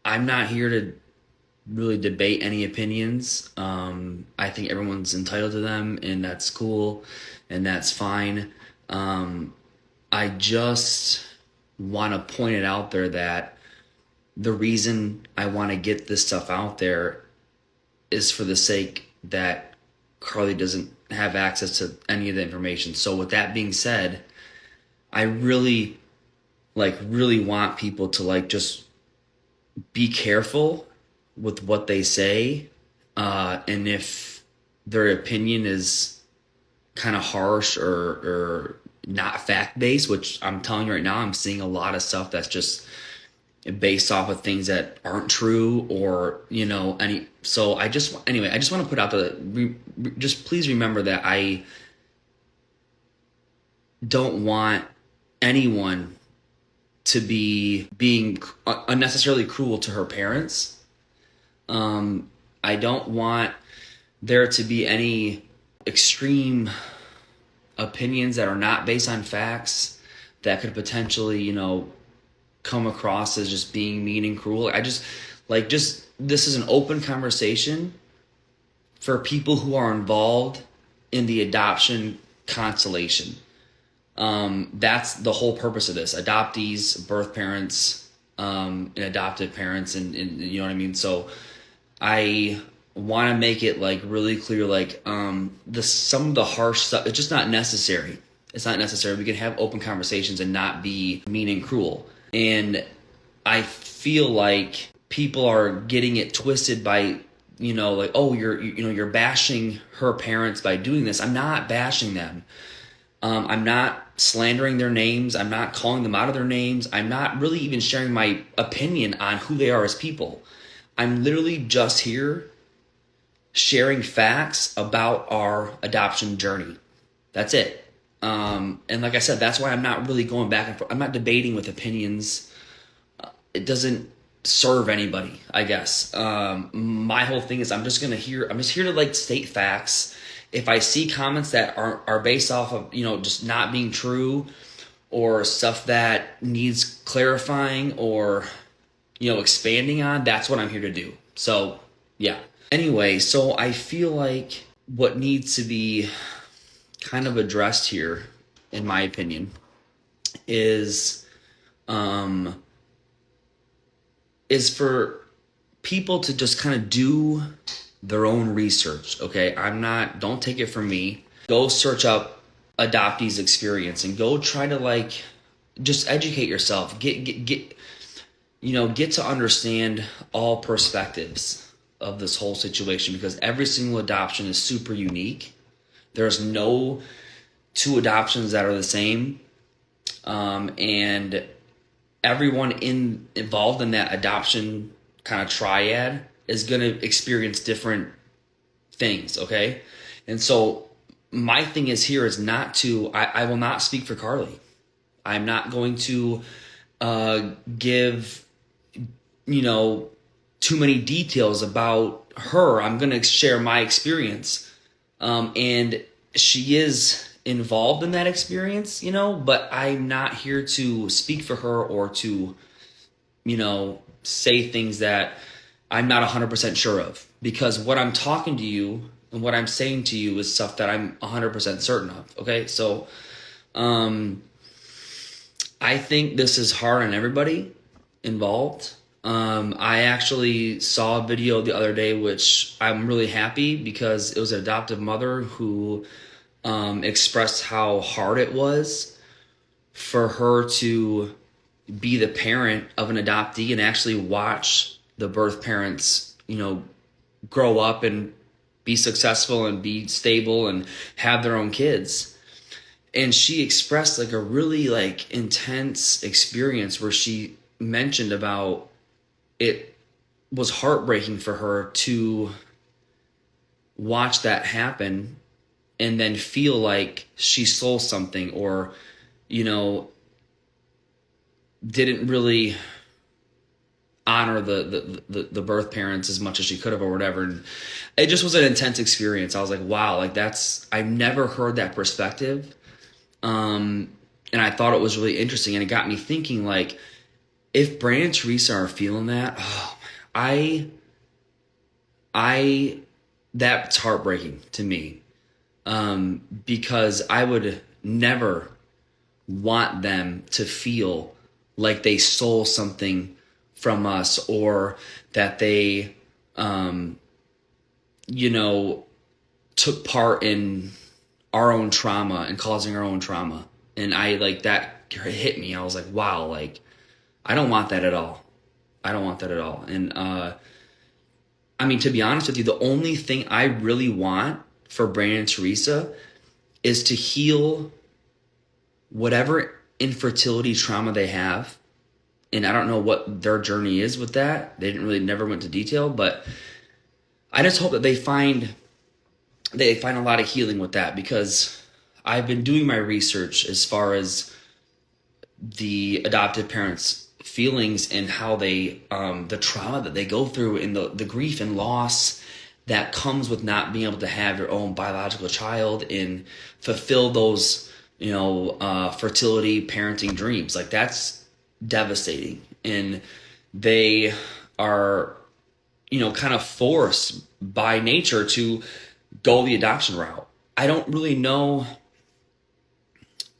I'm not here to really debate any opinions. I think everyone's entitled to them, and that's cool, and that's fine. I just want to point it out there that the reason I want to get this stuff out there is for the sake that Carly doesn't have access to any of the information. So with that being said, I really want people to just be careful with what they say, and if their opinion is kind of harsh or not fact-based, which I'm telling you right now, I'm seeing a lot of stuff that's just based off of things that aren't true, or so I just want to put out just please remember that I don't want anyone to be being unnecessarily cruel to her parents. I don't want there to be any extreme opinions that are not based on facts that could potentially, come across as just being mean and cruel. I just this is an open conversation for people who are involved in the adoption constellation. That's the whole purpose of this: adoptees, birth parents, and adopted parents, and you know what I mean. So I want to make it really clear, some of the harsh stuff, it's just not necessary. It's not necessary. We can have open conversations and not be mean and cruel. And I feel like people are getting it twisted by, oh, you're bashing her parents by doing this. I'm not bashing them. I'm not slandering their names. I'm not calling them out of their names. I'm not really even sharing my opinion on who they are as people. I'm literally just here sharing facts about our adoption journey. That's it. And like I said, that's why I'm not really going back and forth. I'm not debating with opinions. It doesn't serve anybody, I guess. My whole thing is I'm just here to state facts. If I see comments that are based off of, just not being true, or stuff that needs clarifying or, expanding on, that's what I'm here to do. So, yeah. Anyway, so I feel like what needs to be kind of addressed here, in my opinion, is for people to just kind of do their own research. Okay, don't take it from me. Go search up adoptees experience and go try to just educate yourself. Get to understand all perspectives of this whole situation, because every single adoption is super unique. There's no two adoptions that are the same, and everyone involved in that adoption kind of triad is going to experience different things, okay? And so my thing is not to, I will not speak for Carly. I'm not going to give, too many details about her. I'm going to share my experience. And she is involved in that experience, but I'm not here to speak for her or to, say things that I'm not 100% sure of, because what I'm talking to you and what I'm saying to you is stuff that I'm 100% certain of. Okay. So, I think this is hard on everybody involved. I actually saw a video the other day, which I'm really happy, because it was an adoptive mother who expressed how hard it was for her to be the parent of an adoptee and actually watch the birth parents, grow up and be successful and be stable and have their own kids. And she expressed a really intense experience where she mentioned about it was heartbreaking for her to watch that happen and then feel like she stole something, or, didn't really honor the birth parents as much as she could have, or whatever. And it just was an intense experience. I was like, wow, I've never heard that perspective. And I thought it was really interesting, and it got me thinking, if Brandon and Teresa are feeling that, oh I that's heartbreaking to me, because I would never want them to feel like they stole something from us, or that they, took part in our own trauma and causing our own trauma. And that hit me. I was like, wow, like, I don't want that at all. I don't want that at all. And, I mean, to be honest with you, the only thing I really want for Brandon and Teresa is to heal whatever infertility trauma they have. And I don't know what their journey is with that. They never went into detail, but I just hope that they find a lot of healing with that, because I've been doing my research as far as the adopted parents' feelings and how they, the trauma that they go through, and the grief and loss that comes with not being able to have your own biological child and fulfill those, fertility parenting dreams. Like, that's devastating. And they are, kind of forced by nature to go the adoption route. I don't really know,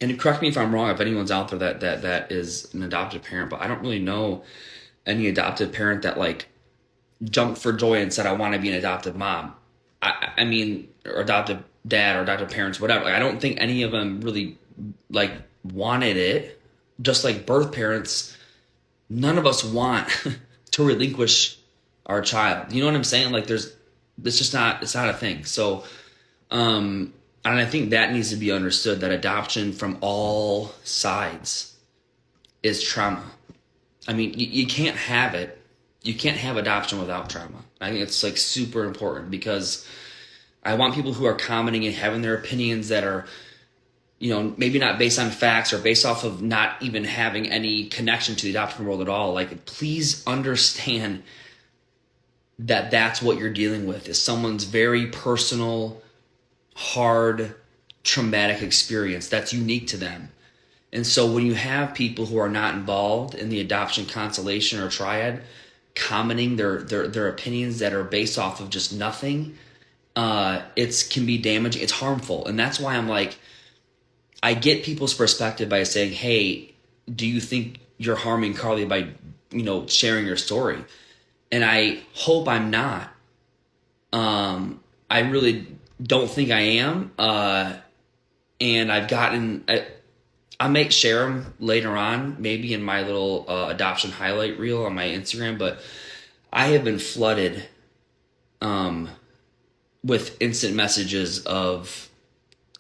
and correct me if I'm wrong, if anyone's out there that is an adopted parent, but I don't really know any adopted parent that like jumped for joy and said, I want to be an adoptive mom. I mean, or adoptive dad or adoptive parents, whatever. Like, I don't think any of them really like wanted it. Just like birth parents, none of us want to relinquish our child. You know what I'm saying? Like, it's not a thing. So, and I think that needs to be understood, that adoption from all sides is trauma. I mean, you can't have it. You can't have adoption without trauma. I think it's like super important, because I want people who are commenting and having their opinions that are, maybe not based on facts or based off of not even having any connection to the adoption world at all. Like, please understand that that's what you're dealing with, is someone's very personal, hard, traumatic experience that's unique to them. And so when you have people who are not involved in the adoption constellation or triad commenting their opinions that are based off of just nothing, it can be damaging. It's harmful. And that's why I'm like, I get people's perspective by saying, hey, do you think you're harming Carly by, sharing your story? And I hope I'm not. I really don't think I am. And I've gotten, I might share them later on, maybe in my little adoption highlight reel on my Instagram, but I have been flooded with instant messages of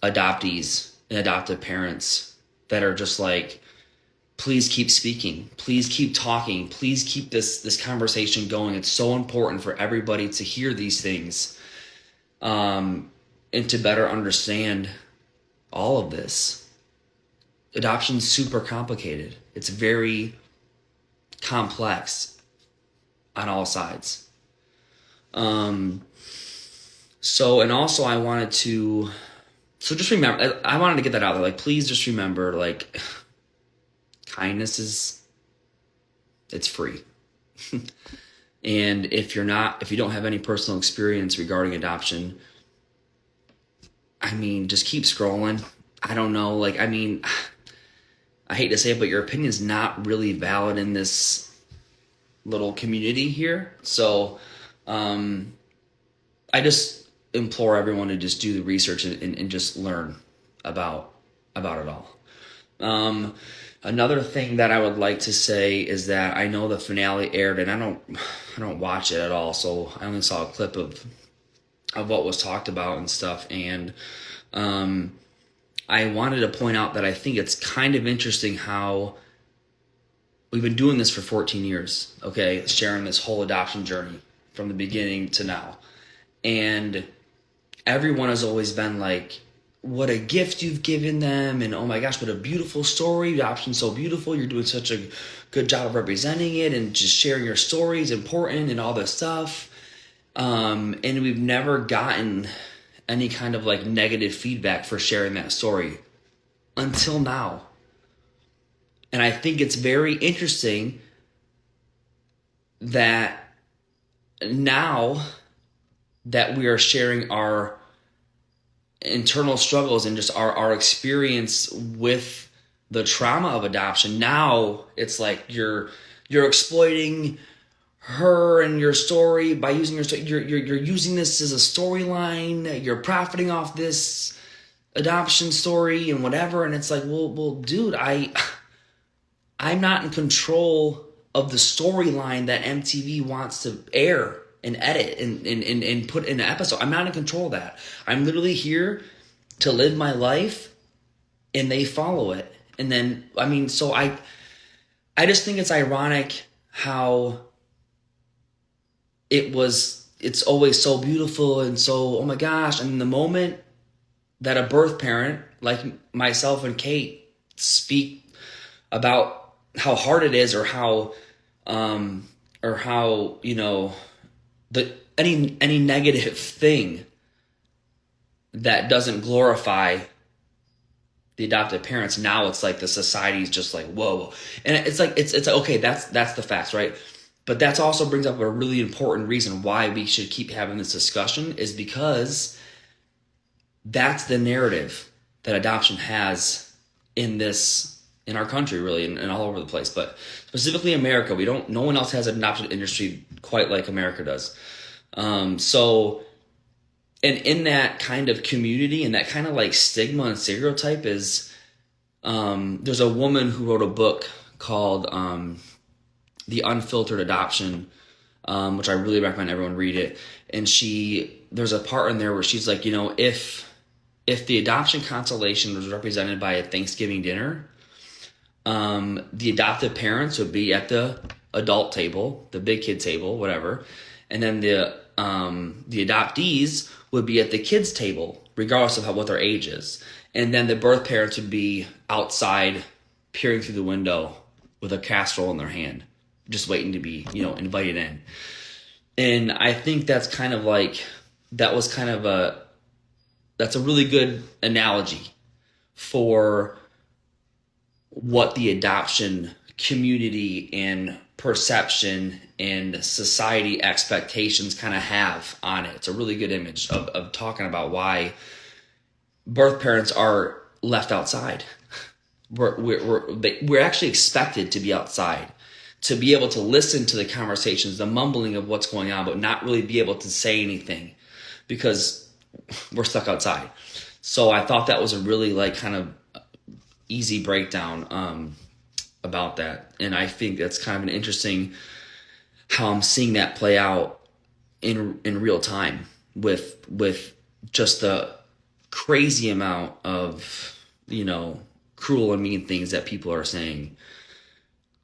adoptees and adoptive parents that are just like, please keep speaking, please keep talking, please keep this conversation going. It's so important for everybody to hear these things, and to better understand all of this. Adoption's super complicated. It's very complex on all sides. And also I wanted to, just remember, I wanted to get that out there. Like, please just remember, like, kindness it's free. And if you don't have any personal experience regarding adoption, I mean, just keep scrolling. I don't know. Like, I mean, I hate to say it, but your opinion is not really valid in this little community here. So, I just implore everyone to just do the research and just learn about it all. Another thing that I would like to say is that I know the finale aired, and I don't watch it at all, so I only saw a clip of what was talked about and stuff. And I wanted to point out that I think it's kind of interesting how we've been doing this for 14 years, okay, sharing this whole adoption journey from the beginning to now. And everyone has always been like, what a gift you've given them, and oh my gosh, what a beautiful story, adoption's so beautiful, you're doing such a good job of representing it, and just sharing your story is important and all this stuff. And we've never gotten any kind of like negative feedback for sharing that story until now. And I think it's very interesting that now that we are sharing our internal struggles and just our experience with the trauma of adoption, now it's like you're exploiting her and your story by using your story. You're using this as a storyline. You're profiting off this adoption story and whatever. And it's like, well, dude, I'm not in control of the storyline that MTV wants to air and edit and put in an episode. I'm not in control of that. I'm literally here to live my life, and they follow it. And then, I mean, so I just think it's ironic how it's always so beautiful and so, oh my gosh. And the moment that a birth parent like myself and Kate speak about how hard it is, or how you know, any negative thing that doesn't glorify the adopted parents, now it's like the society's just like, whoa. And it's like, it's okay, that's the facts, right? But that also brings up a really important reason why we should keep having this discussion, is because that's the narrative that adoption has in our country, really, and all over the place. But specifically America, no one else has an adoption industry quite like America does. So, and in that kind of community and that kind of like stigma and stereotype is, there's a woman who wrote a book called The Unfiltered Adoption, which I really recommend everyone read it. And there's a part in there where she's like, you know, if the adoption constellation was represented by a Thanksgiving dinner, the adoptive parents would be at the adult table, the big kid table, whatever. And then the adoptees would be at the kids table, regardless of what their age is. And then the birth parents would be outside, peering through the window with a casserole in their hand, just waiting to be, you know, invited in. And I think that's kind of like, that's a really good analogy for what the adoption community and perception and society expectations kind of have on it. It's a really good image of talking about why birth parents are left outside. We're actually expected to be outside, to be able to listen to the conversations, the mumbling of what's going on, but not really be able to say anything because we're stuck outside. So I thought that was a really like kind of easy breakdown about that. And I think that's kind of an interesting how I'm seeing that play out in real time with just the crazy amount of, you know, cruel and mean things that people are saying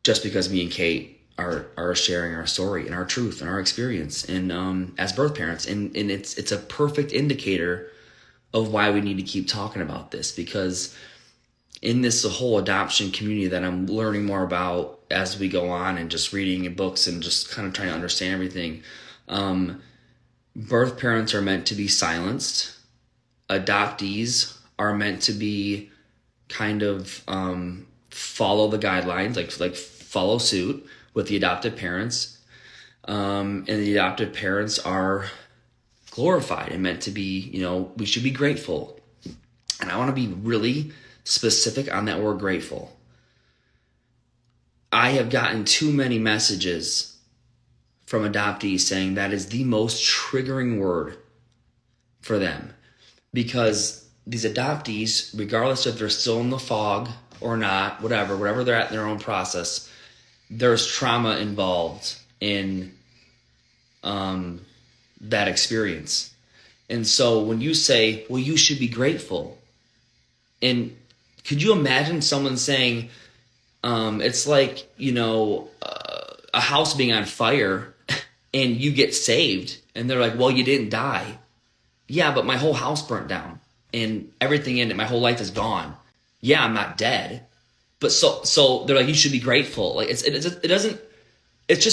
just because me and Kate are sharing our story and our truth and our experience and as birth parents. And it's a perfect indicator of why we need to keep talking about this, because in this whole adoption community that I'm learning more about as we go on and just reading books and just kind of trying to understand everything, birth parents are meant to be silenced. Adoptees are meant to be kind of follow the guidelines, like follow suit with the adopted parents. And the adopted parents are glorified and meant to be, you know, we should be grateful. And I want to be really specific on that word grateful. I have gotten too many messages from adoptees saying that is the most triggering word for them, because these adoptees, regardless if they're still in the fog or not, whatever they're at in their own process, there's trauma involved in that experience. And so when you say, well, you should be grateful, and could you imagine someone saying, it's like, you know, a house being on fire and you get saved and they're like, well, you didn't die. Yeah, but my whole house burnt down and everything in it, my whole life is gone. Yeah, I'm not dead. But so they're like, you should be grateful. Like it's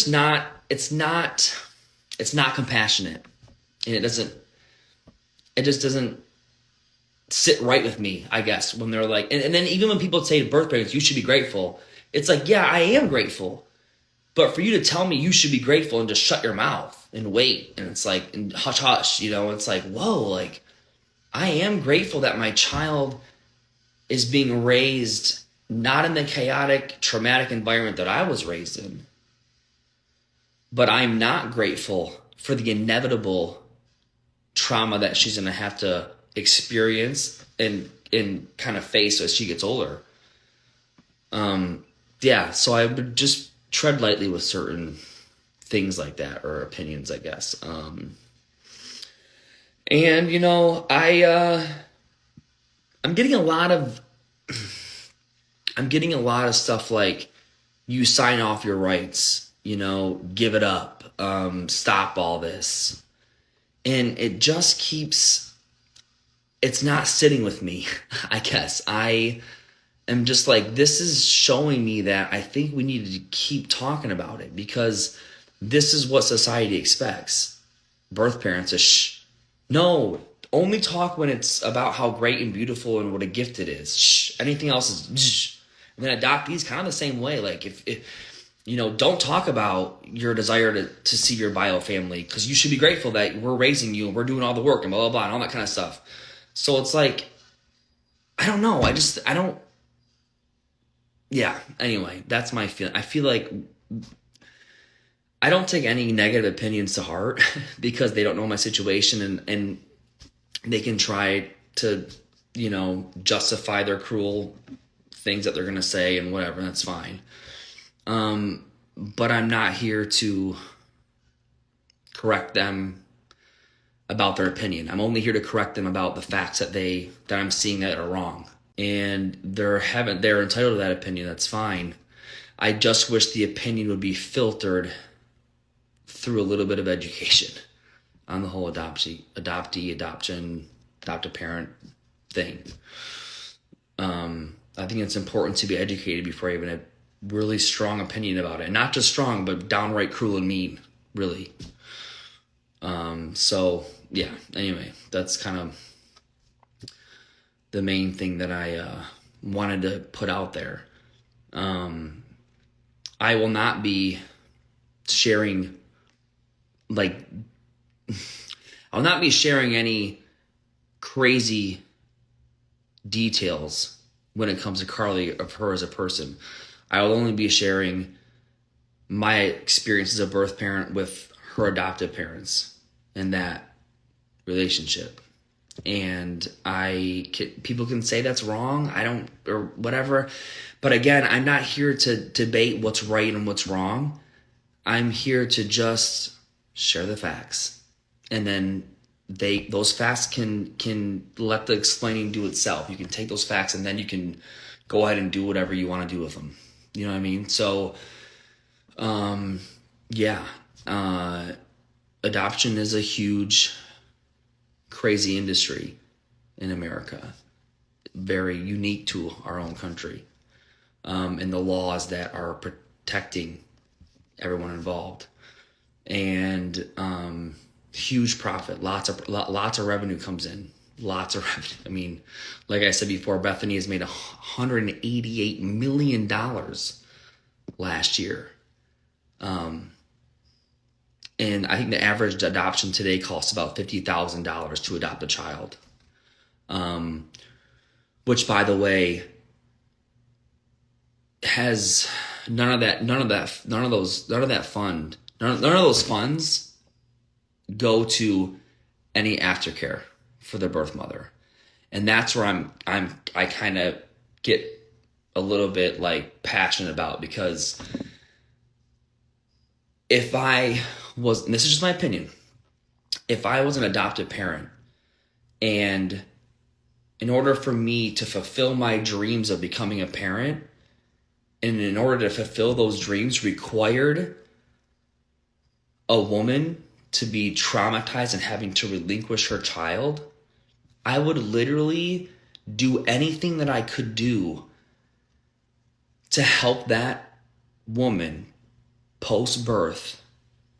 not compassionate. And it just doesn't sit right with me, I guess, when they're like, and then even when people say to birth parents, you should be grateful, it's like, yeah, I am grateful. But for you to tell me you should be grateful and just shut your mouth and wait, and it's like, and hush hush, you know, it's like, whoa, like, I am grateful that my child is being raised not in the chaotic, traumatic environment that I was raised in. But I'm not grateful for the inevitable trauma that she's going to have to experience and kind of face as she gets older. Yeah, so I would just tread lightly with certain things like that, or opinions, I guess. And you know, I'm getting a lot of stuff like, you sign off your rights, you know, give it up, stop all this. And it just keeps, it's not sitting with me, I guess. I am just like, this is showing me that I think we need to keep talking about it, because this is what society expects. Birth parents is no, only talk when it's about how great and beautiful and what a gift it is. Anything else is and then adoptees kind of the same way. Like, if you know, don't talk about your desire to see your bio family, because you should be grateful that we're raising you and we're doing all the work and blah, blah, blah, and all that kind of stuff. So it's like, I don't know. Yeah, anyway, that's my feeling. I feel like I don't take any negative opinions to heart because they don't know my situation, and they can try to, you know, justify their cruel things that they're going to say and whatever, and that's fine. But I'm not here to correct them about their opinion. I'm only here to correct them about the facts that I'm seeing that are wrong. And they're entitled to that opinion. That's fine. I just wish the opinion would be filtered through a little bit of education on the whole adoption, adoptive parent thing. I think it's important to be educated before you have a really strong opinion about it. And not just strong, but downright cruel and mean, really. So, yeah, anyway, that's kind of the main thing that I wanted to put out there. I will not be sharing, I'll not be sharing any crazy details when it comes to Carly, of her as a person. I will only be sharing my experience as a birth parent with her adoptive parents and that relationship. And people can say that's wrong, or whatever. But again, I'm not here to debate what's right and what's wrong. I'm here to just share the facts. And then those facts can let the explaining do itself. You can take those facts and then you can go ahead and do whatever you want to do with them. You know what I mean? So, yeah, adoption is a huge, crazy industry in America, very unique to our own country, and the laws that are protecting everyone involved, and huge profit, lots of revenue comes in, lots of revenue. I mean, like I said before, Bethany has made $188 million last year. And I think the average adoption today costs about $50,000 to adopt a child. Which, by the way, has none of those funds go to any aftercare for the birth mother. And that's where I kind of get a little bit passionate about, because if I was, and this is just my opinion, if I was an adoptive parent, and in order for me to fulfill my dreams of becoming a parent, and in order to fulfill those dreams required a woman to be traumatized and having to relinquish her child, I would literally do anything that I could do to help that woman post-birth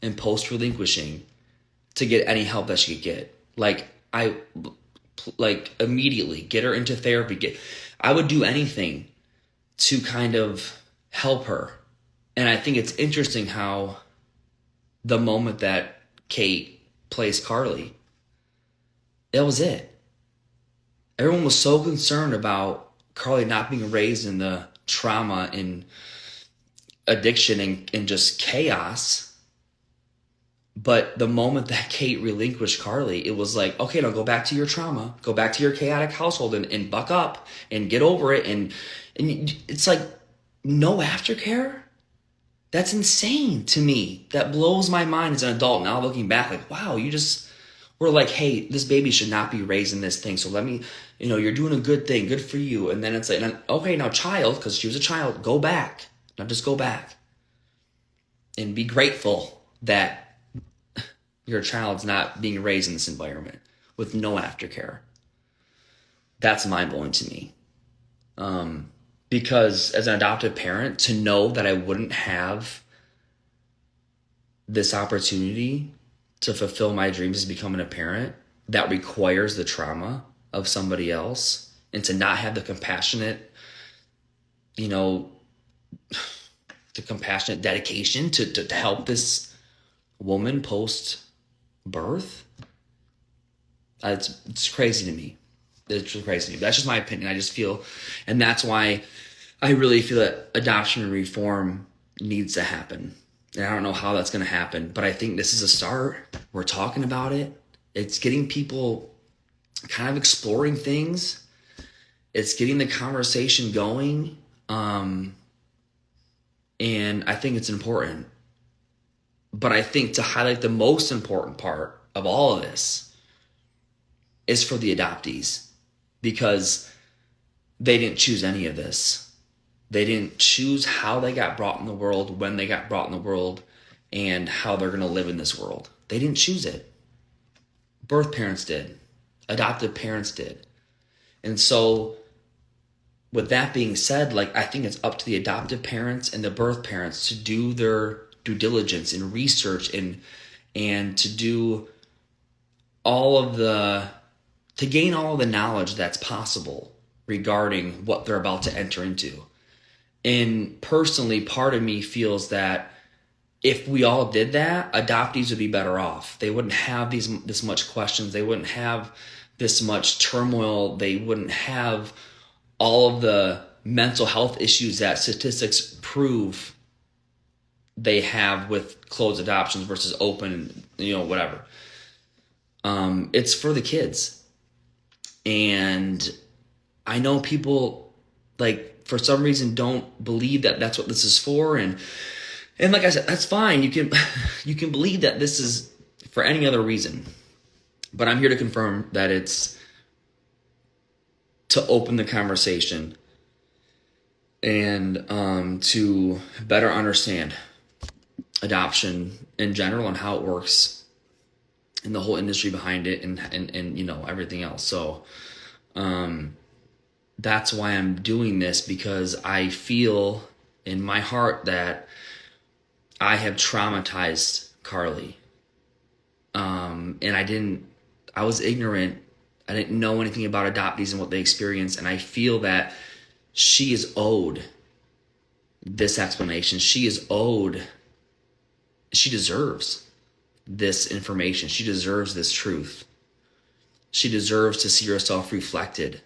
and post-relinquishing to get any help that she could get. Immediately get her into therapy. I would do anything to kind of help her. And I think it's interesting how the moment that Kate plays Carly, that was it. Everyone was so concerned about Carly not being raised in the trauma and addiction and just chaos. But the moment that Kate relinquished Carly, it was like, okay, now go back to your trauma, go back to your chaotic household and buck up and get over it. And it's like no aftercare. That's insane to me. That blows my mind as an adult now looking back, like, wow, you just were like, hey, this baby should not be raised in this thing. So let me, you're doing a good thing. Good for you. And then it's like, okay, now child, because she was a child, go back. Now just go back and be grateful that your child's not being raised in this environment with no aftercare. That's mind-blowing to me. Because as an adoptive parent, to know that I wouldn't have this opportunity to fulfill my dreams as becoming a parent that requires the trauma of somebody else, and to not have the compassionate, the compassionate dedication to help this woman post birth, it's crazy to me. It's just crazy to me. That's just my opinion. I just feel, and that's why I really feel that adoption reform needs to happen. And I don't know how that's going to happen, but I think this is a start. We're talking about it. It's getting people kind of exploring things. It's getting the conversation going. And I think it's important. But I think to highlight the most important part of all of this is for the adoptees, because they didn't choose any of this. They didn't choose how they got brought in the world, when they got brought in the world, and how they're going to live in this world. They didn't choose it. Birth parents did. Adoptive parents did. And so with that being said, I think it's up to the adoptive parents and the birth parents to do their due diligence and research and to do to gain all of the knowledge that's possible regarding what they're about to enter into. And personally, part of me feels that if we all did that, adoptees would be better off. They wouldn't have this much questions. They wouldn't have this much turmoil. They wouldn't have all of the mental health issues that statistics prove they have with closed adoptions versus open, whatever. It's for the kids. And I know people, for some reason, don't believe that that's what this is for. And like I said, that's fine. You can believe that this is for any other reason. But I'm here to confirm that it's to open the conversation and to better understand adoption in general and how it works and the whole industry behind it and everything else. So that's why I'm doing this, because I feel in my heart that I have traumatized Carly. And I was ignorant. I didn't know anything about adoptees and what they experience. And I feel that she is owed this explanation. She deserves this information. She deserves this truth. She deserves to see herself reflected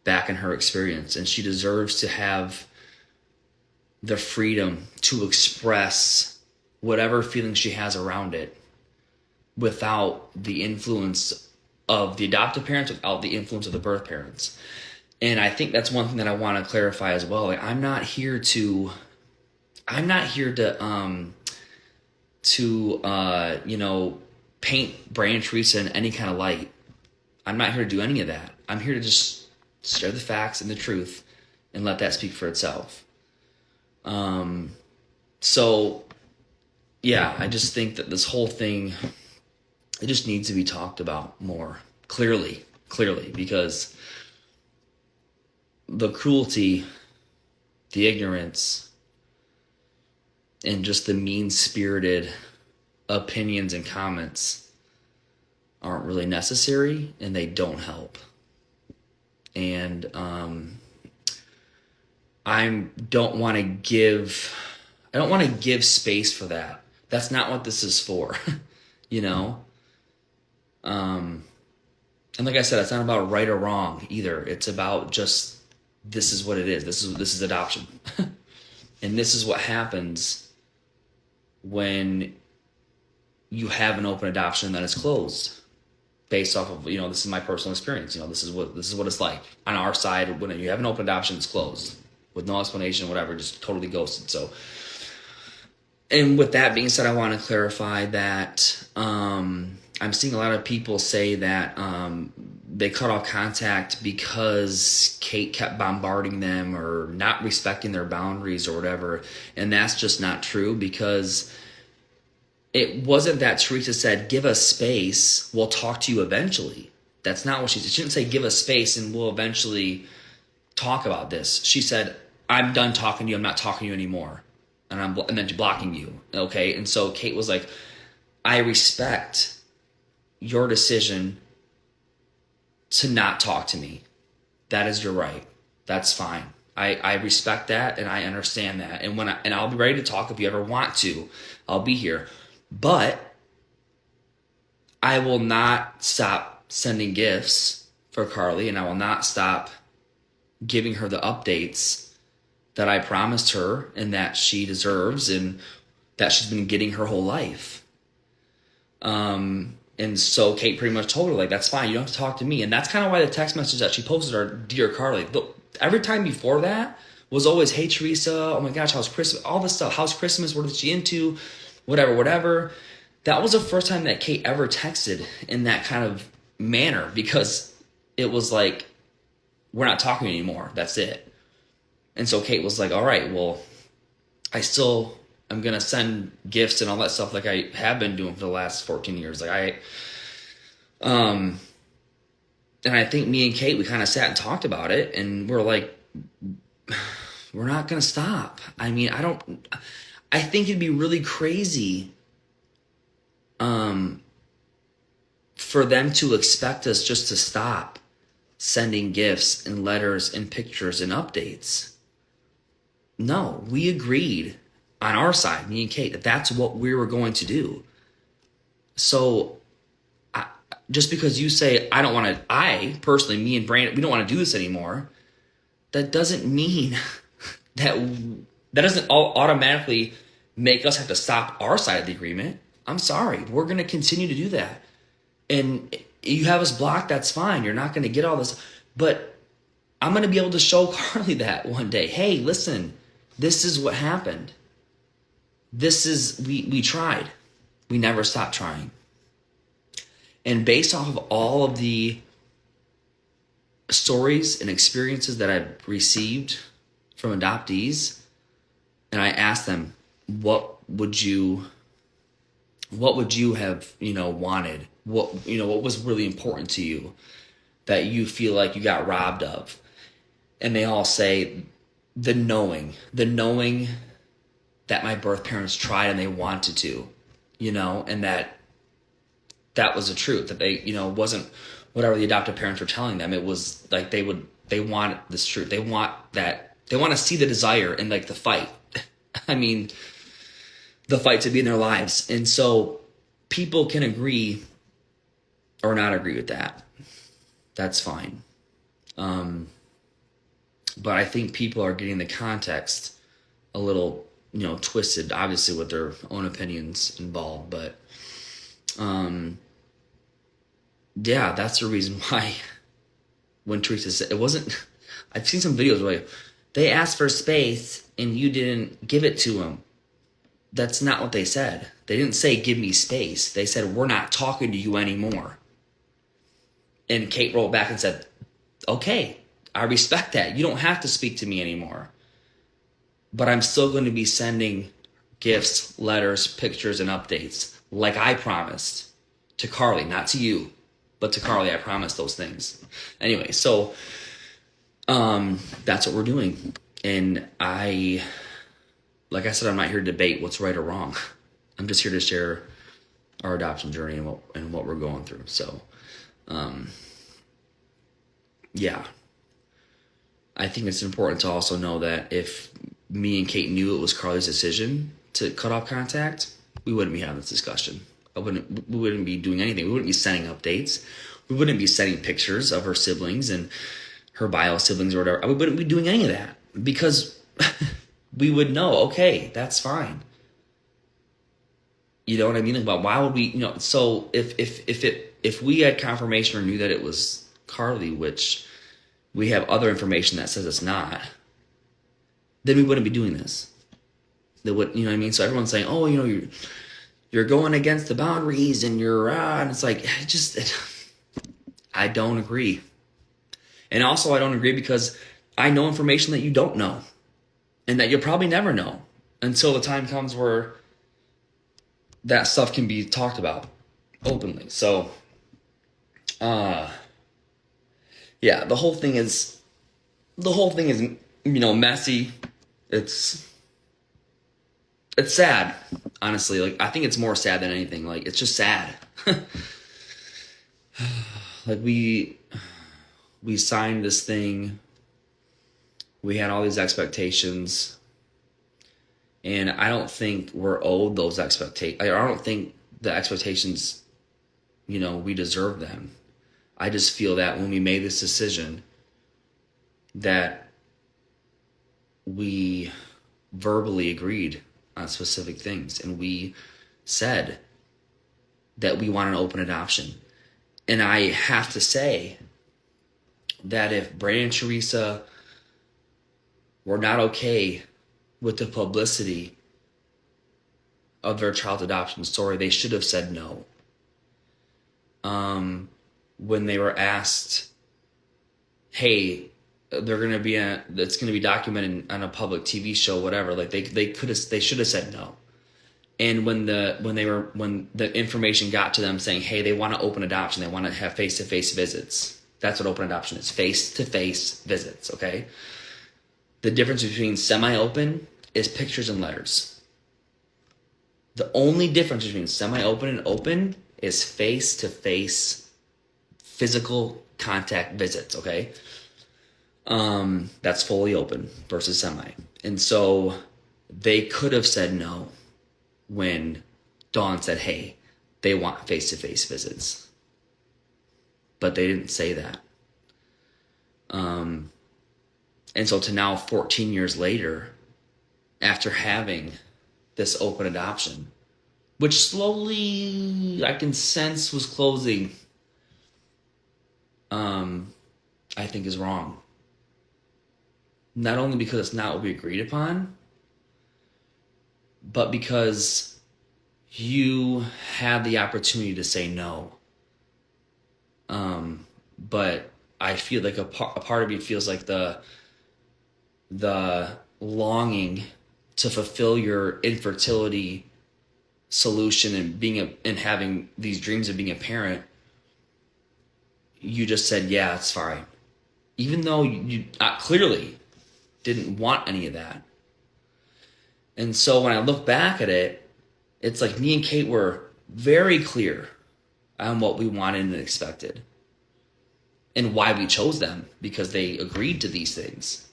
back in her experience. And she deserves to have the freedom to express whatever feelings she has around it without the influence of the adoptive parents, without the influence of the birth parents. And I think that's one thing that I want to clarify as well. I'm not here to paint Brian Teresa in any kind of light. I'm not here to do any of that. I'm here to just share the facts and the truth and let that speak for itself. So yeah, I just think that this whole thing, it just needs to be talked about more clearly, because the cruelty, the ignorance, and just the mean-spirited opinions and comments aren't really necessary, and they don't help. And I don't want to give I don't want to give space for that. That's not what this is for, you know? And like I said, it's not about right or wrong either. It's about just, this is what it is. This is adoption. And this is what happens when you have an open adoption and then it's closed. Based off of, this is my personal experience. This is what it's like on our side. When you have an open adoption, it's closed with no explanation, whatever, just totally ghosted. So, and with that being said, I want to clarify that I'm seeing a lot of people say that they cut off contact because Kate kept bombarding them or not respecting their boundaries or whatever, and that's just not true, because it wasn't that Teresa said, give us space, we'll talk to you eventually. That's not what she said. She didn't say, give us space and we'll eventually talk about this. She said, I'm done talking to you, I'm not talking to you anymore. And then blocking you, okay? And so Kate was like, I respect your decision to not talk to me. That is your right. That's fine. I respect that and I understand that. And and I'll be ready to talk if you ever want to. I'll be here. But I will not stop sending gifts for Carly, and I will not stop giving her the updates that I promised her and that she deserves and that she's been getting her whole life. And so Kate pretty much told her, like, that's fine. You don't have to talk to me. And that's kind of why the text message that she posted are, Dear Carly. Every time before that was always, hey, Teresa, oh my gosh, how's Christmas? All this stuff. How's Christmas? What is she into? Whatever. That was the first time that Kate ever texted in that kind of manner, because it was like, we're not talking anymore. That's it. And so Kate was like, all right, well, I'm going to send gifts and all that stuff like I have been doing for the last 14 years. And I think me and Kate, we kind of sat and talked about it, and we're like, we're not going to stop. I mean, I think it'd be really crazy for them to expect us just to stop sending gifts and letters and pictures and updates. No, we agreed on our side, me and Kate, that that's what we were going to do. So just because you say, I personally, me and Brandon, we don't want to do this anymore, that doesn't mean that doesn't automatically make us have to stop our side of the agreement. I'm sorry. We're going to continue to do that. And you have us blocked, that's fine. You're not going to get all this. But I'm going to be able to show Carly that one day. Hey, listen, this is what happened. We tried. We never stopped trying. And based off of all of the stories and experiences that I've received from adoptees, and I asked them, what would you have, wanted? What was really important to you that you feel like you got robbed of? And they all say the knowing that my birth parents tried and they wanted to, and that was the truth, that they, wasn't whatever the adoptive parents were telling them. It was like they want this truth. They want to see the desire and like the fight. I mean, the fight to be in their lives. And so people can agree or not agree with that. That's fine. But I think people are getting the context a little, twisted, obviously with their own opinions involved. But yeah, that's the reason why when Teresa said, it wasn't, I've seen some videos where they asked for space and you didn't give it to them. That's not what they said. They didn't say, give me space. They said, we're not talking to you anymore. And Kate wrote back and said, okay, I respect that. You don't have to speak to me anymore. But I'm still going to be sending gifts, letters, pictures, and updates like I promised to Carly, not to you, but to Carly. I promised those things. Anyway, so that's what we're doing. And like I said, I'm not here to debate what's right or wrong. I'm just here to share our adoption journey and what we're going through. So, yeah. I think it's important to also know that if me and Kate knew it was Carly's decision to cut off contact, we wouldn't be having this discussion. We wouldn't be doing anything. We wouldn't be sending updates. We wouldn't be sending pictures of her siblings and her bio siblings or whatever. We wouldn't be doing any of that because we would know, okay, that's fine. You know what I mean? About why would we, you know, so if we had confirmation or knew that it was Carly, which we have other information that says it's not, then we wouldn't be doing this. That would, you know what I mean? So everyone's saying, oh, you know, you're going against the boundaries and and it's like, I don't agree. And also I don't agree because I know information that you don't know and that you'll probably never know until the time comes where that stuff can be talked about openly. So, yeah, the whole thing is, you know, messy. It's sad, honestly. Like, I think it's more sad than anything. Like, it's just sad. Like, we signed this thing. We had all these expectations. And I don't think we're owed those expectations. I don't think the expectations, you know, we deserve them. I just feel that when we made this decision that we verbally agreed on specific things and we said that we want an open adoption. And I have to say that if Brandon and Teresa were not okay with the publicity of their child adoption story, they should have said no. When they were asked, hey, it's going to be documented on a public TV show, whatever, like they should have said no. And when the information got to them saying, hey, they want to open adoption, they want to have face-to-face visits. That's what open adoption is, face-to-face visits, okay? The difference between semi-open is pictures and letters. The only difference between semi-open and open is face-to-face physical contact visits, okay? That's fully open versus semi. And so they could have said no when Dawn said, hey, they want face-to-face visits. But they didn't say that. And so to now, 14 years later, after having this open adoption, which slowly I can sense was closing, I think is wrong. Not only because it's not what we agreed upon, but because you had the opportunity to say no. But I feel like a part of me feels like the longing to fulfill your infertility solution and having these dreams of being a parent, you just said, yeah, it's fine. Even though you clearly didn't want any of that. And so when I look back at it, it's like me and Kate were very clear on what we wanted and expected and why we chose them, because they agreed to these things.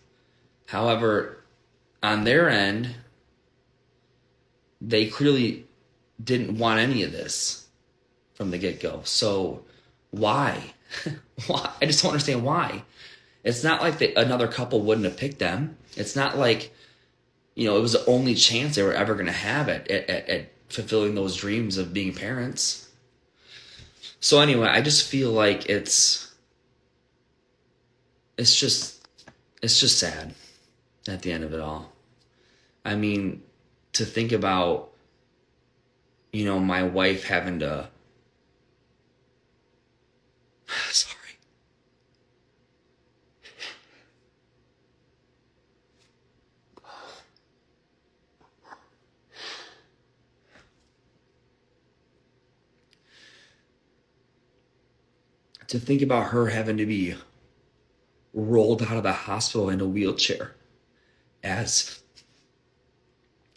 However, on their end, they clearly didn't want any of this from the get-go. So why? Why? I just don't understand why. It's not like another couple wouldn't have picked them. It's not like, you know, it was the only chance they were ever going to have at fulfilling those dreams of being parents. So anyway, I just feel like it's just sad at the end of it all. I mean, to think about, you know, my wife having to, sorry. To think about her having to be rolled out of the hospital in a wheelchair as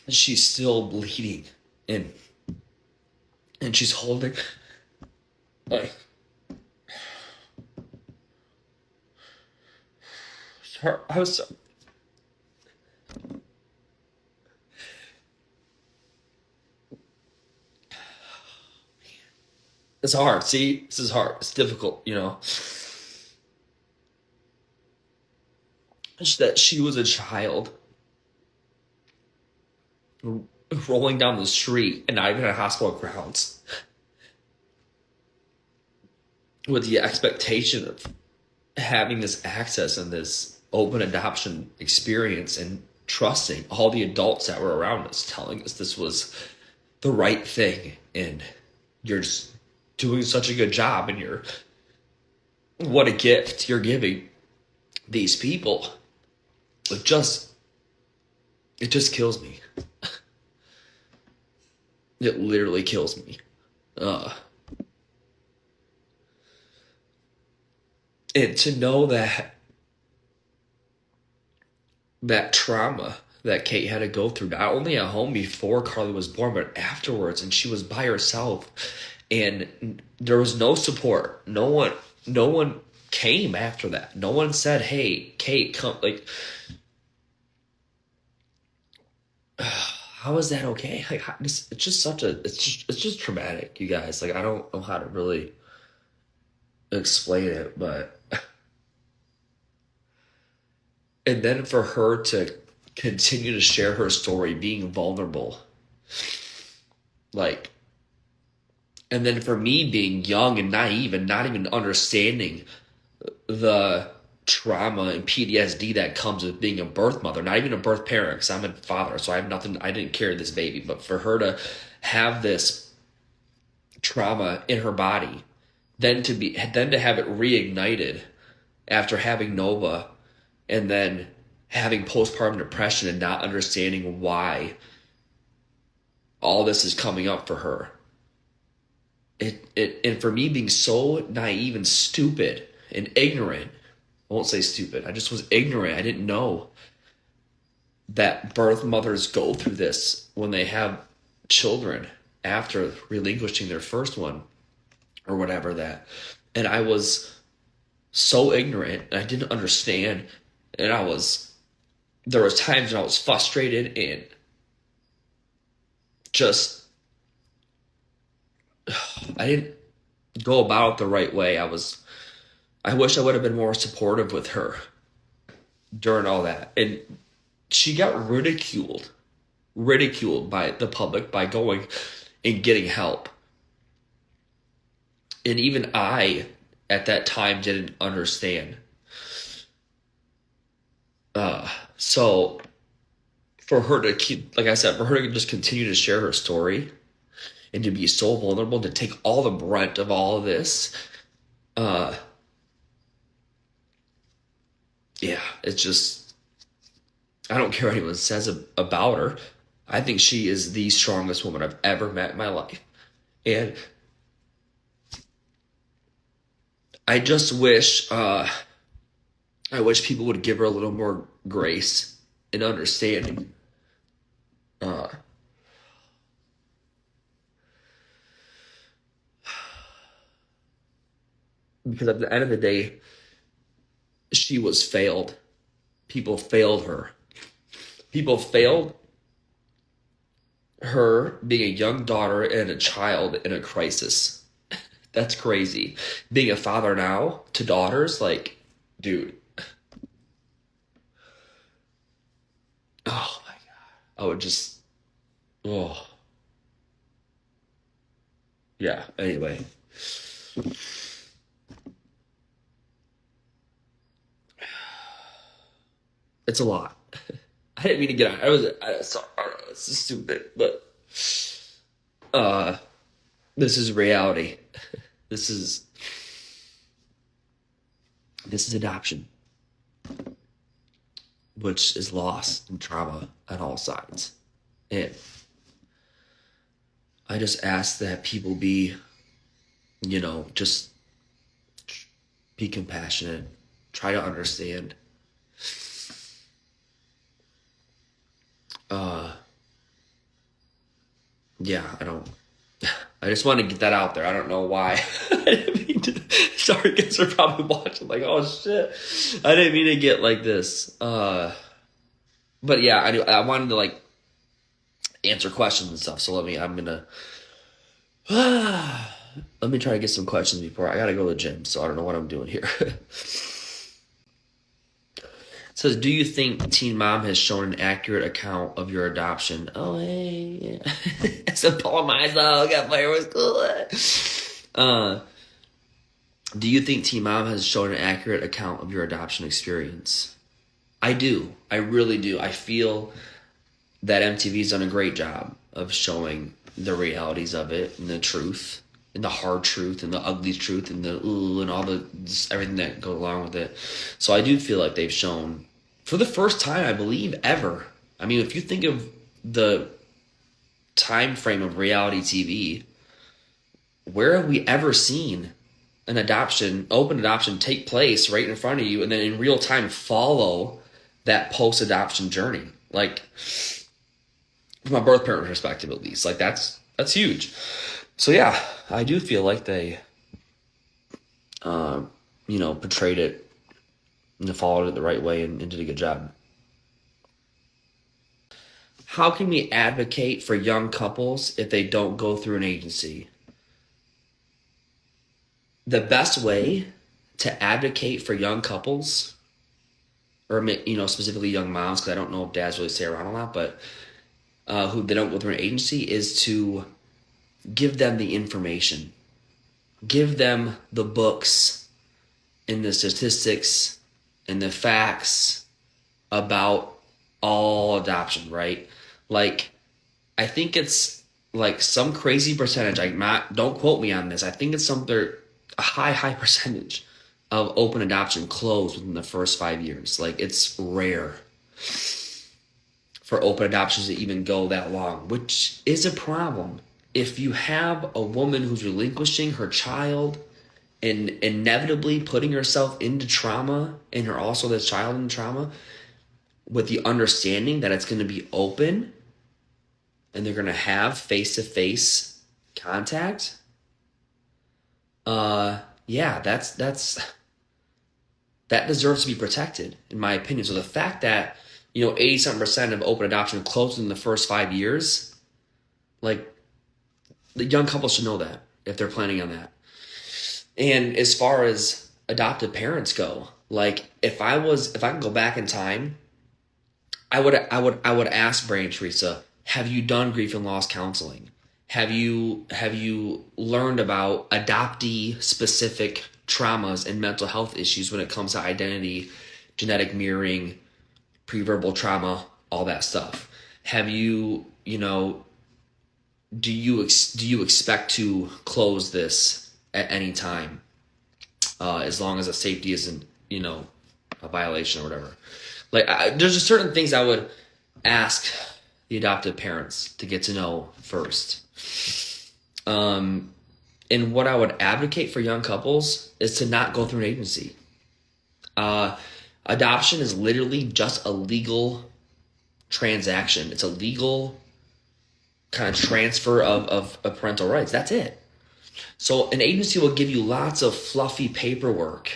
she's still bleeding and she's holding like her. I was so, It's hard. See, this is hard. It's difficult, you know. It's that she was a child rolling down the street and not even at hospital grounds with the expectation of having this access and this open adoption experience and trusting all the adults that were around us telling us this was the right thing and you're just doing such a good job and you're what a gift you're giving these people. It just kills me. It literally kills me. And to know that trauma that Kate had to go through, not only at home before Carly was born, but afterwards, and she was by herself, and there was no support. No one came after that. No one said, "Hey, Kate, come." Like, how is that okay? Like, it's just it's just traumatic, you guys. Like, I don't know how to really explain it, but and then for her to continue to share her story, being vulnerable, like, and then for me being young and naive and not even understanding the trauma and PTSD that comes with being a birth mother, not even a birth parent, because I'm a father, so I have nothing, I didn't carry this baby, but for her to have this trauma in her body, then to have it reignited after having Nova, and then having postpartum depression and not understanding why all this is coming up for her. And for me being so naive and stupid and ignorant, I won't say stupid, I just was ignorant. I didn't know that birth mothers go through this when they have children after relinquishing their first one or whatever that. And I was so ignorant, and I didn't understand, and there was times when I was frustrated and just, I didn't go about it the right way. I wish I would have been more supportive with her during all that. And she got ridiculed by the public by going and getting help. And even I, at that time, didn't understand. So for her to keep, like I said, for her to just continue to share her story and to be so vulnerable, to take all the brunt of all of this, yeah, it's just, I don't care what anyone says about her. I think she is the strongest woman I've ever met in my life. And I just wish, I wish people would give her a little more grace and understanding. Because at the end of the day, she was failed. People failed her. People failed her being a young daughter and a child in a crisis. That's crazy. Being a father now to daughters, like, dude. Oh my God. I would just, oh. Yeah, anyway. It's a lot. I didn't mean to get on. Sorry, it's stupid, but this is reality. This is adoption, which is loss and trauma on all sides. And I just ask that people be, just be compassionate, try to understand. Yeah, I just want to get that out there. I don't know why. I didn't mean to, sorry, guys are probably watching like, oh shit. I didn't mean to get like this. But yeah, I wanted to like answer questions and stuff. So I'm gonna Let me try to get some questions before I gotta go to the gym, so I don't know what I'm doing here. It says, do you think Teen Mom has shown an accurate account of your adoption? Oh, hey, yeah. So Paul Mizel got fireworks cool. Do you think Teen Mom has shown an accurate account of your adoption experience? I do. I really do. I feel that MTV's done a great job of showing the realities of it and the truth and the hard truth and the ugly truth and the and all the everything that goes along with it. So I do feel like they've shown, for the first time, I believe, ever. I mean, if you think of the time frame of reality TV, where have we ever seen an open adoption take place right in front of you and then in real time follow that post-adoption journey? Like, from a birth parent perspective, at least, like that's huge. So yeah, I do feel like they, portrayed it and followed it the right way and did a good job. How can we advocate for young couples if they don't go through an agency? The best way to advocate for young couples, or specifically young moms, because I don't know if dads really stay around a lot, but who they don't go through an agency, is to give them the information, give them the books and the statistics and the facts about all adoption, right? Like, I think it's like some crazy percentage. Don't quote me on this. I think it's a high percentage of open adoption close within the first 5 years. Like, it's rare for open adoptions to even go that long, which is a problem. If you have a woman who's relinquishing her child and inevitably putting herself into trauma, and her also this child in trauma, with the understanding that it's going to be open and they're going to have face-to-face contact, that deserves to be protected, in my opinion. So the fact that 80-something% of open adoption closed in the first 5 years, like, the young couple should know that if they're planning on that. And as far as adoptive parents go, like, if I could go back in time, I would ask Brandon and Teresa, have you done grief and loss counseling? Have you learned about adoptee specific traumas and mental health issues when it comes to identity, genetic mirroring, preverbal trauma, all that stuff? Have you, do you expect to close this at any time, as long as the safety isn't, a violation or whatever? Like, there's just certain things I would ask the adoptive parents to get to know first. And what I would advocate for young couples is to not go through an agency. Adoption is literally just a legal transaction. It's a legal kind of transfer of parental rights. That's it. So an agency will give you lots of fluffy paperwork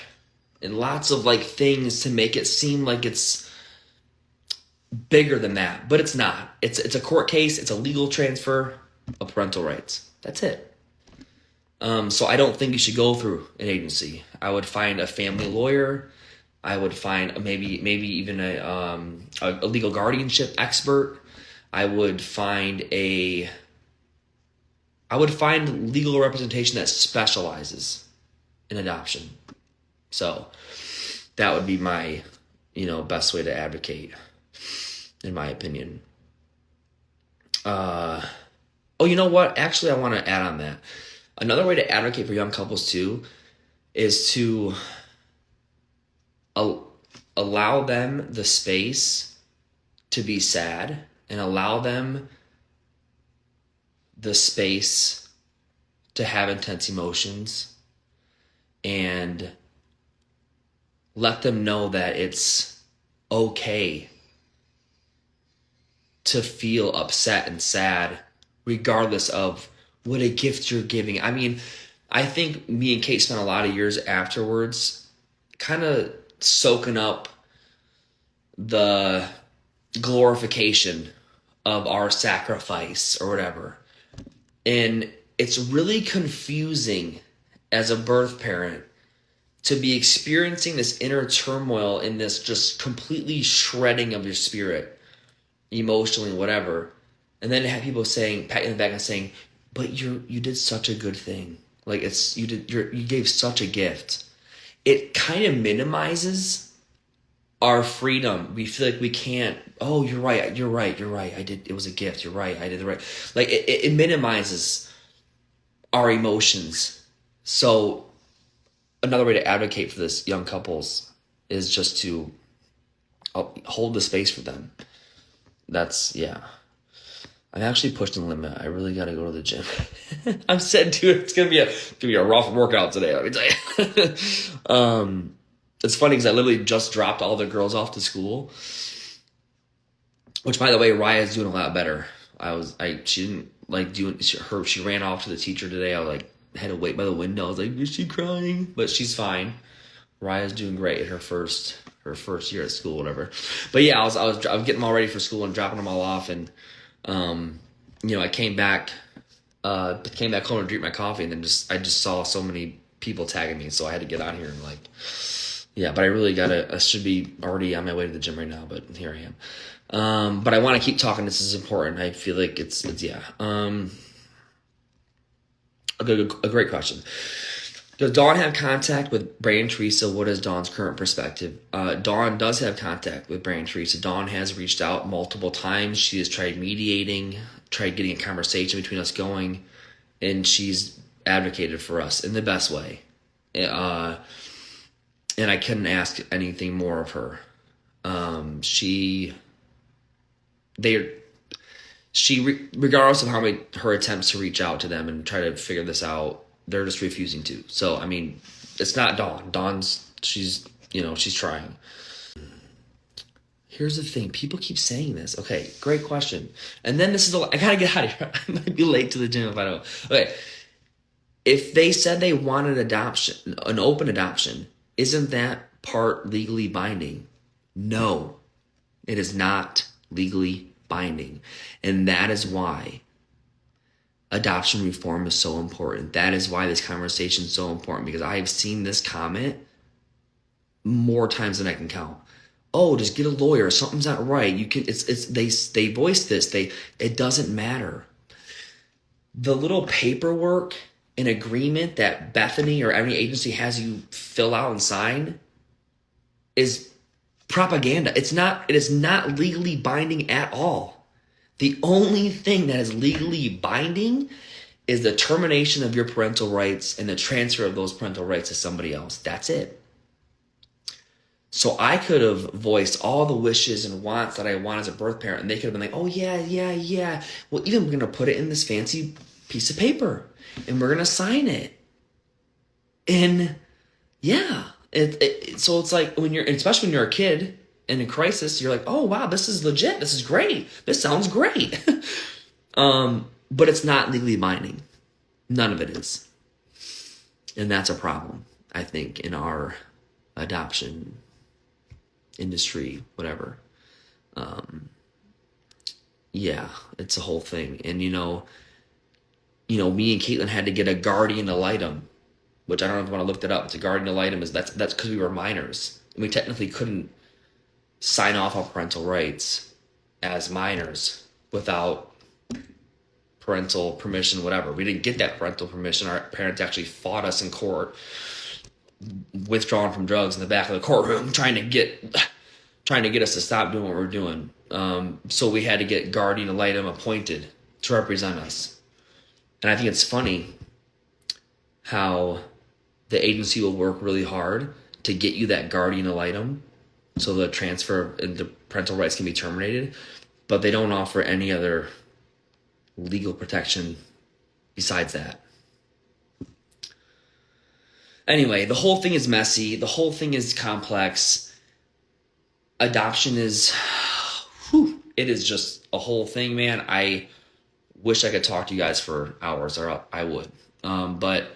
and lots of things to make it seem like it's bigger than that, but it's not. It's a court case. It's a legal transfer of parental rights. That's it. So I don't think you should go through an agency. I would find a family lawyer. I would find maybe even a legal guardianship expert. I would find legal representation that specializes in adoption. So that would be my, best way to advocate, in my opinion. You know what? Actually, I want to add on that. Another way to advocate for young couples too is to allow them the space to be sad, and allow them the space to have intense emotions, and let them know that it's okay to feel upset and sad regardless of what a gift you're giving. I mean, I think me and Kate spent a lot of years afterwards kind of soaking up the glorification of our sacrifice or whatever. And it's really confusing as a birth parent to be experiencing this inner turmoil and this just completely shredding of your spirit, emotionally, whatever. And then to have people saying, patting the back and saying, but you did such a good thing. Like you gave such a gift. It kind of minimizes our freedom. We feel like we can't, oh, you're right. It was a gift. You're right. I did the right. Like it minimizes our emotions. So another way to advocate for this young couples is just to hold the space for them. I've actually pushed the limit. I really got to go to the gym. I'm said, dude, it's gonna be a rough workout today. Let me tell you. It's funny because I literally just dropped all the girls off to school, which, by the way, Raya's doing a lot better. She didn't like doing she ran off to the teacher today. I was like, had to wait by the window. I was like, is she crying? But she's fine. Raya's doing great at her first year at school, whatever. But yeah, I was getting them all ready for school and dropping them all off, and I came back home to drink my coffee, and then I just saw so many people tagging me, so I had to get out here and but I really I should be already on my way to the gym right now, but here I am. But I want to keep talking. This is important. I feel like it's a great question. Does Dawn have contact with Brandon and Teresa? What is Dawn's current perspective? Dawn does have contact with Brandon and Teresa. Dawn has reached out multiple times. She has tried mediating, tried getting a conversation between us going, and she's advocated for us in the best way. And I couldn't ask anything more of her. Regardless of how many her attempts to reach out to them and try to figure this out, they're just refusing to. So, I mean, it's not Dawn. She's trying. Here's the thing. People keep saying this. Okay, great question. And then I gotta get out of here. I might be late to the gym if I don't. Okay. If they said they wanted adoption, an open adoption, isn't that part legally binding? No, it is not legally binding. And that is why adoption reform is so important. That is why this conversation is so important, because I have seen this comment more times than I can count. Oh, just get a lawyer. Something's not right. They voice this. It doesn't matter. The little paperwork and agreement that Bethany or any agency has you fill out and sign is propaganda. It is not legally binding at all. The only thing that is legally binding is the termination of your parental rights and the transfer of those parental rights to somebody else. That's it. So I could have voiced all the wishes and wants that I want as a birth parent, and they could have been like, oh, yeah. Well, even we're going to put it in this fancy piece of paper, and we're going to sign it. And yeah, so it's like especially when you're a kid and in crisis, you're like, oh, wow, this is legit. This is great. This sounds great. But it's not legally binding. None of it is. And that's a problem, I think, in our adoption industry, whatever. Yeah, it's a whole thing. And, me and Caitlin had to get a guardian ad litem, which I don't know if you want to look that up. It's a guardian ad litem. That's because we were minors. And we technically couldn't sign off on parental rights as minors without parental permission, whatever. We didn't get that parental permission. Our parents actually fought us in court, withdrawn from drugs in the back of the courtroom, trying to get us to stop doing what we're doing. So we had to get guardian ad litem appointed to represent us. And I think it's funny how the agency will work really hard to get you that guardian ad litem so the transfer and the parental rights can be terminated, but they don't offer any other legal protection besides that. Anyway, the whole thing is messy. The whole thing is complex. Adoption is, it is just a whole thing, man. I wish I could talk to you guys for hours, or I would. But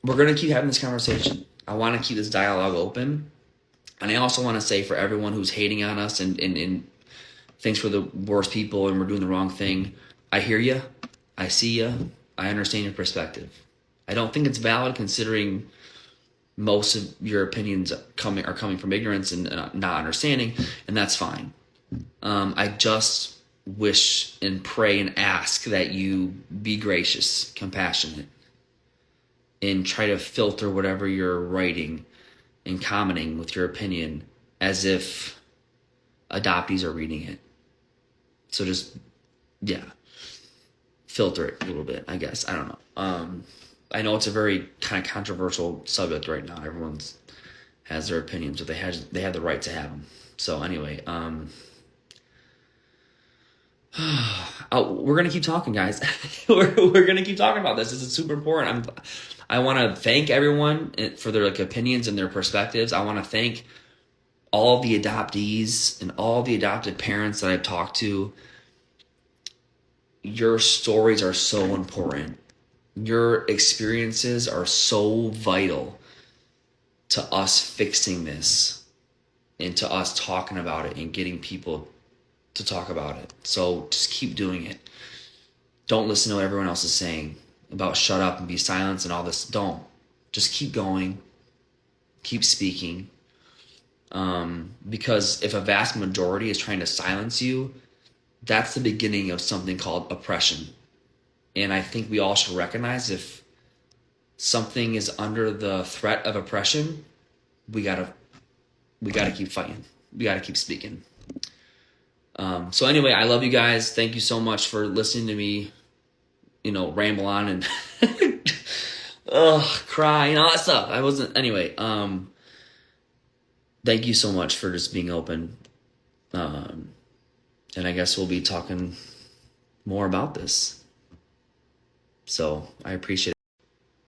we're going to keep having this conversation. I want to keep this dialogue open. And I also want to say, for everyone who's hating on us and thinks we're the worst people and we're doing the wrong thing, I hear you. I see you. I understand your perspective. I don't think it's valid considering most of your opinions are coming from ignorance and not understanding, and that's fine. I just wish and pray and ask that you be gracious, compassionate, and try to filter whatever you're writing and commenting with your opinion as if adoptees are reading it. So just, yeah, filter it a little bit, I guess. I don't know. I know it's a very kind of controversial subject right now. Everyone's has their opinions, but they have the right to have them. So anyway, we're gonna keep talking, guys. we're gonna keep talking about this. This is super important. I want to thank everyone for their opinions and their perspectives. I want to thank all the adoptees and all the adopted parents that I've talked to. Your stories are so important. Your experiences are so vital to us fixing this and to us talking about it and getting people to talk about it. So just keep doing it. Don't listen to what everyone else is saying about shut up and be silent and all this. Don't. Just keep going. Keep speaking. Because if a vast majority is trying to silence you, that's the beginning of something called oppression. And I think we all should recognize if something is under the threat of oppression, we gotta keep fighting. We gotta keep speaking. So anyway, I love you guys. Thank you so much for listening to me, ramble on and cry and all that stuff. Anyway, thank you so much for just being open. And I guess we'll be talking more about this. So I appreciate it.